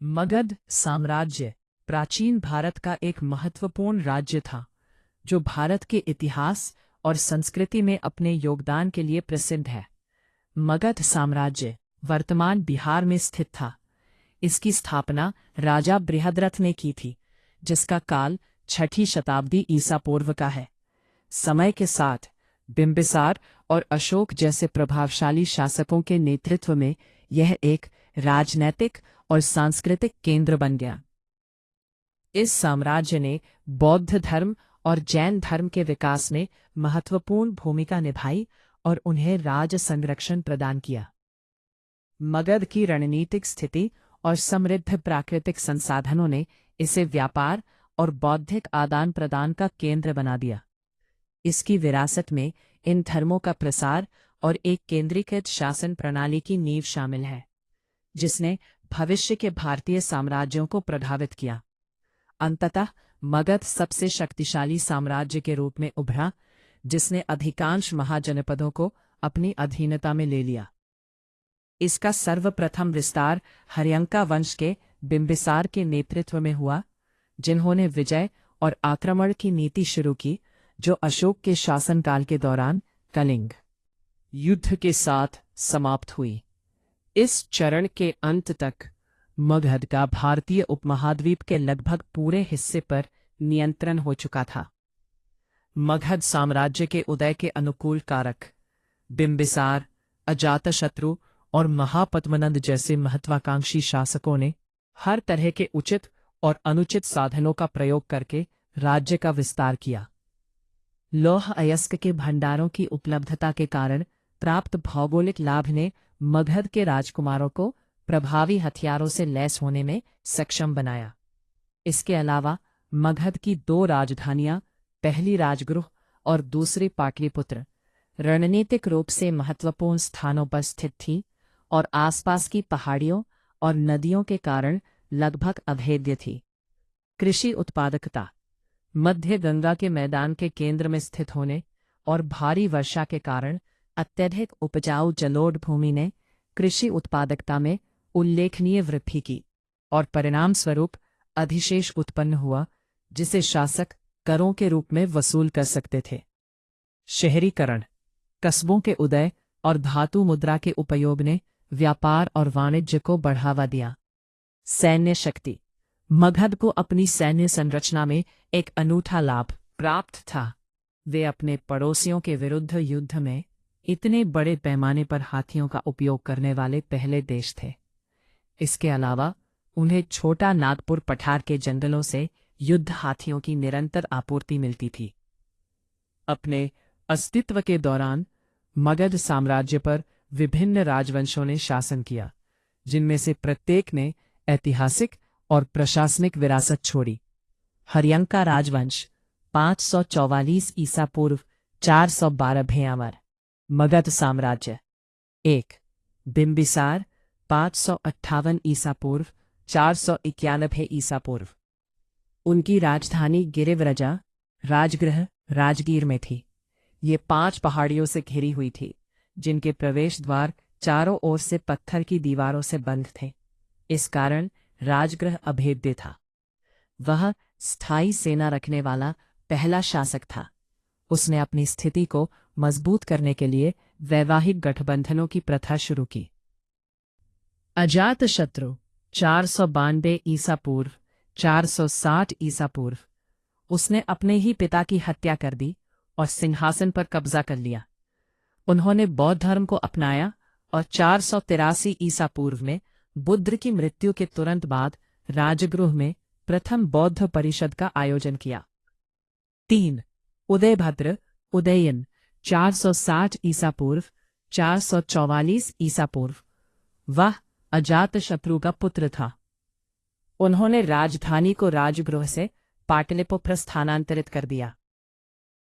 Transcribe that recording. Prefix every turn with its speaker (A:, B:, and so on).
A: मगध साम्राज्य प्राचीन भारत का एक महत्वपूर्ण राज्य था, जो भारत के इतिहास और संस्कृति में अपने योगदान के लिए प्रसिद्ध है। मगध साम्राज्य वर्तमान बिहार में स्थित था। इसकी स्थापना राजा बृहद्रथ ने की थी, जिसका काल 6ठी शताब्दी ईसा पूर्व का है। समय के साथ बिंबिसार और अशोक जैसे प्रभावशाली शासकों के नेतृत्व में यह एक राजनैतिक और सांस्कृतिक केंद्र बन गया। इस साम्राज्य ने बौद्ध धर्म और जैन धर्म के विकास में महत्वपूर्ण भूमिका निभाई और उन्हें राज संरक्षण प्रदान किया। मगध की रणनीतिक स्थिति और समृद्ध प्राकृतिक संसाधनों ने इसे व्यापार और बौद्धिक आदान प्रदान का केंद्र बना दिया। इसकी विरासत में इन धर्मों का प्रसार और एक केंद्रीकृत शासन प्रणाली की नींव शामिल है, जिसने भविष्य के भारतीय साम्राज्यों को प्रभावित किया। अंततः मगध सबसे शक्तिशाली साम्राज्य के रूप में उभरा, जिसने अधिकांश महाजनपदों को अपनी अधीनता में ले लिया। इसका सर्वप्रथम विस्तार हर्यंका वंश के बिंबिसार के नेतृत्व में हुआ, जिन्होंने विजय और आक्रमण की नीति शुरू की, जो अशोक के शासनकाल के दौरान कलिंग युद्ध के साथ समाप्त हुई। इस चरण के अंत तक मगध का भारतीय उपमहाद्वीप के लगभग पूरे हिस्से पर नियंत्रण हो चुका था। मगध साम्राज्य के उदय के अनुकूल कारक बिंबिसार, अजातशत्रु और महापद्मनंद जैसे महत्वाकांक्षी शासकों ने हर तरह के उचित और अनुचित साधनों का प्रयोग करके राज्य का विस्तार किया। लौह अयस्क के भंडारों की उपलब्धता के कारण प्राप्त भौगोलिक लाभ ने मगध के राजकुमारों को प्रभावी हथियारों से लैस होने में सक्षम बनाया। इसके अलावा मगध की 2 राजधानियां, पहली राजगृह और दूसरी पाटलिपुत्र, रणनीतिक रूप से महत्वपूर्ण स्थानों पर स्थित थीं और आसपास की पहाड़ियों और नदियों के कारण लगभग अभेद्य थी। कृषि उत्पादकता मध्य गंगा के मैदान के केंद्र में स्थित होने और भारी वर्षा के कारण अत्यधिक उपजाऊ जलोढ़ भूमि ने कृषि उत्पादकता में उल्लेखनीय वृद्धि की और परिणाम स्वरूप अधिशेष उत्पन्न हुआ, जिसे शासक करों के रूप में वसूल कर सकते थे। शहरीकरण, कस्बों के उदय और धातु मुद्रा के उपयोग ने व्यापार और वाणिज्य को बढ़ावा दिया। सैन्य शक्ति, मगध को अपनी सैन्य संरचना में एक अनूठा लाभ प्राप्त था। वे अपने पड़ोसियों के विरुद्ध युद्ध में इतने बड़े पैमाने पर हाथियों का उपयोग करने वाले पहले देश थे। इसके अलावा उन्हें छोटा नागपुर पठार के जंगलों से युद्ध हाथियों की निरंतर आपूर्ति मिलती थी। अपने अस्तित्व के दौरान मगध साम्राज्य पर विभिन्न राजवंशों ने शासन किया, जिनमें से प्रत्येक ने ऐतिहासिक और प्रशासनिक विरासत छोड़ी। हर्यंका राजवंश 544 ईसा पूर्व 412 भ्यामर। मगध साम्राज्य 1 बिंबिसार 558 ईसा पूर्व 491 ईसा पूर्व। उनकी राजधानी गिरिव्रजा राजगृह राजगीर में थी। ये 5 पहाड़ियों से घिरी हुई थी, जिनके प्रवेश द्वार चारों ओर से पत्थर की दीवारों से बंद थे। इस कारण राजगृह अभेद्य था। वह स्थायी सेना रखने वाला पहला शासक था। उसने अपनी स्थिति को मजबूत करने के लिए वैवाहिक गठबंधनों की प्रथा शुरू की। अजातशत्रु 492 ईसा पूर्व 460 ईसा पूर्व। उसने अपने ही पिता की हत्या कर दी और सिंहासन पर कब्जा कर लिया। उन्होंने बौद्ध धर्म को अपनाया और 483 ईसा पूर्व में बुद्ध की मृत्यु के तुरंत बाद राजगृह में प्रथम बौद्ध परिषद का आयोजन किया। 3 उदयभद्र उदयन 460 ईसा पूर्व 444 ईसा पूर्व। वह अजातशत्रु का पुत्र था। उन्होंने राजधानी को राजगृह से पाटलिपुत्र स्थानांतरित कर दिया।